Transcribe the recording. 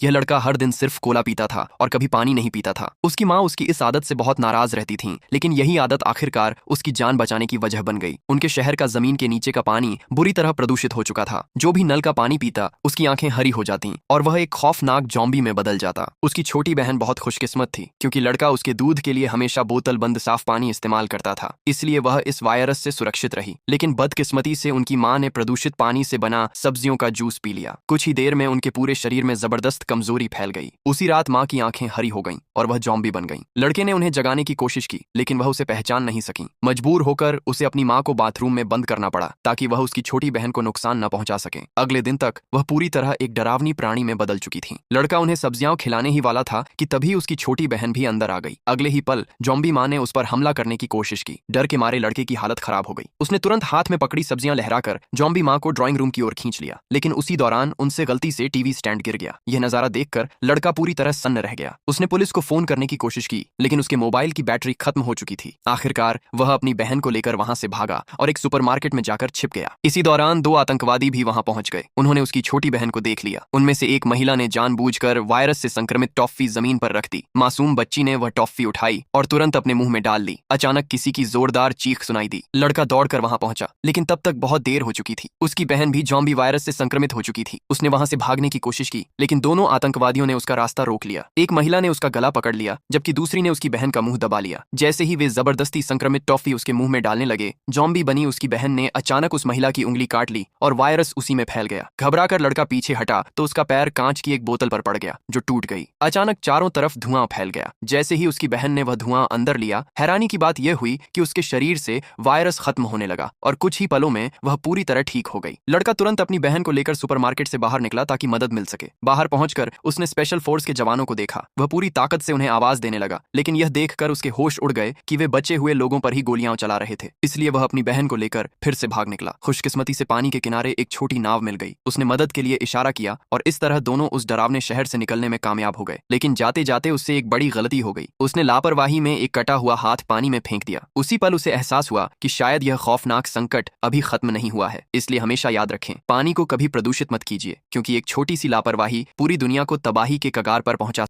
यह लड़का हर दिन सिर्फ कोला पीता था और कभी पानी नहीं पीता था। उसकी माँ उसकी इस आदत से बहुत नाराज रहती थीं, लेकिन यही आदत आखिरकार उसकी जान बचाने की वजह बन गई। उनके शहर का जमीन के नीचे का पानी बुरी तरह प्रदूषित हो चुका था। जो भी नल का पानी पीता उसकी आंखें हरी हो जाती और वह एक खौफनाक जॉम्बी में बदल जाता। उसकी छोटी बहन बहुत खुशकिस्मत थी, क्योंकि लड़का उसके दूध के लिए हमेशा बोतल बंद साफ पानी इस्तेमाल करता था, इसलिए वह इस वायरस से सुरक्षित रही। लेकिन बदकिस्मती से उनकी माँ ने प्रदूषित पानी से बना सब्जियों का जूस पी लिया। कुछ ही देर में उनके पूरे शरीर में जबरदस्त कमजोरी फैल गई। उसी रात माँ की आंखें हरी हो गईं और वह जॉम्बी बन गईं। लड़के ने उन्हें जगाने की कोशिश की, लेकिन वह उसे पहचान नहीं सकी। मजबूर होकर उसे अपनी माँ को बाथरूम में बंद करना पड़ा, ताकि वह उसकी छोटी बहन को नुकसान न पहुंचा सके। अगले दिन तक वह पूरी तरह एक डरावनी प्राणी में बदल चुकी थी। लड़का उन्हें सब्जियां खिलाने ही वाला था कि तभी उसकी छोटी बहन भी अंदर आ गई। अगले ही पल जॉम्बी माँ ने उस पर हमला करने की कोशिश की। डर के मारे लड़के की हालत खराब हो गई। उसने तुरंत हाथ में पकड़ी सब्जियां लहराकर जॉम्बी माँ को ड्राइंग रूम की ओर खींच लिया, लेकिन उसी दौरान उनसे गलती से टीवी स्टैंड गिर गया। यह नजारा देखकर लड़का पूरी तरह सन्न रह गया। उसने पुलिस को फोन करने की कोशिश की, लेकिन उसके मोबाइल की बैटरी खत्म हो चुकी थी। आखिरकार वह अपनी बहन को लेकर वहां से भागा और एक सुपरमार्केट में जाकर छिप गया। इसी दौरान दो आतंकवादी भी वहां पहुंच गए। उन्होंने उसकी छोटी बहन को देख लिया। उनमें से एक महिला ने जानबूझकर वायरस से संक्रमित टॉफी जमीन पर रख दी। मासूम बच्ची ने वह टॉफी उठाई और तुरंत अपने मुंह में डाल ली। अचानक किसी की जोरदार चीख सुनाई दी। लड़का दौड़कर वहां पहुंचा, लेकिन तब तक बहुत देर हो चुकी थी। उसकी बहन भी जॉम्बी वायरस से संक्रमित हो चुकी थी। उसने वहां से भागने की कोशिश की, लेकिन दोनों आतंकवादियों ने उसका रास्ता रोक लिया। एक महिला ने उसका गला पकड़ लिया, जबकि दूसरी ने उसकी बहन का मुंह दबा लिया। जैसे ही वे जबरदस्ती संक्रमित टॉफी उसके मुंह में डालने लगे, जॉम्बी बनी उसकी बहन ने अचानक उस महिला की उंगली काट ली और वायरस उसी में फैल गया। घबराकर लड़का पीछे हटा तो उसका पैर कांच की एक बोतल पर पड़ गया, जो टूट गई। अचानक चारों तरफ धुआं फैल गया। जैसे ही उसकी बहन ने वह धुआं अंदर लिया, हैरानी की बात यह हुई कि उसके शरीर से वायरस खत्म होने लगा और कुछ ही पलों में वह पूरी तरह ठीक हो गई। लड़का तुरंत अपनी बहन को लेकर सुपरमार्केट से बाहर निकला ताकि मदद मिल सके। बाहर पहुंचकर उसने स्पेशल फोर्स के जवानों को देखा। वह पूरी ताकत से उन्हें आवाज देने लगा, लेकिन यह देखकर उसके होश उड़ गए कि वे बचे हुए लोगों पर ही गोलियां चला रहे थे। इसलिए वह अपनी बहन को लेकर फिर से भाग निकला। खुशकिस्मती से पानी के किनारे एक छोटी नाव मिल गई। उसने मदद के लिए इशारा किया और इस तरह दोनों उस डरावने शहर से निकलने में कामयाब हो गए। लेकिन जाते जाते उससे एक बड़ी गलती हो गई। उसने लापरवाही में एक कटा हुआ हाथ पानी में फेंक दिया। उसी पल उसे एहसास हुआ कि शायद यह खौफनाक संकट अभी खत्म नहीं हुआ है। इसलिए हमेशा याद रखें, पानी को कभी प्रदूषित मत कीजिए, क्योंकि एक छोटी सी लापरवाही पूरी दुनिया को तबाही के कगार पर पहुंचा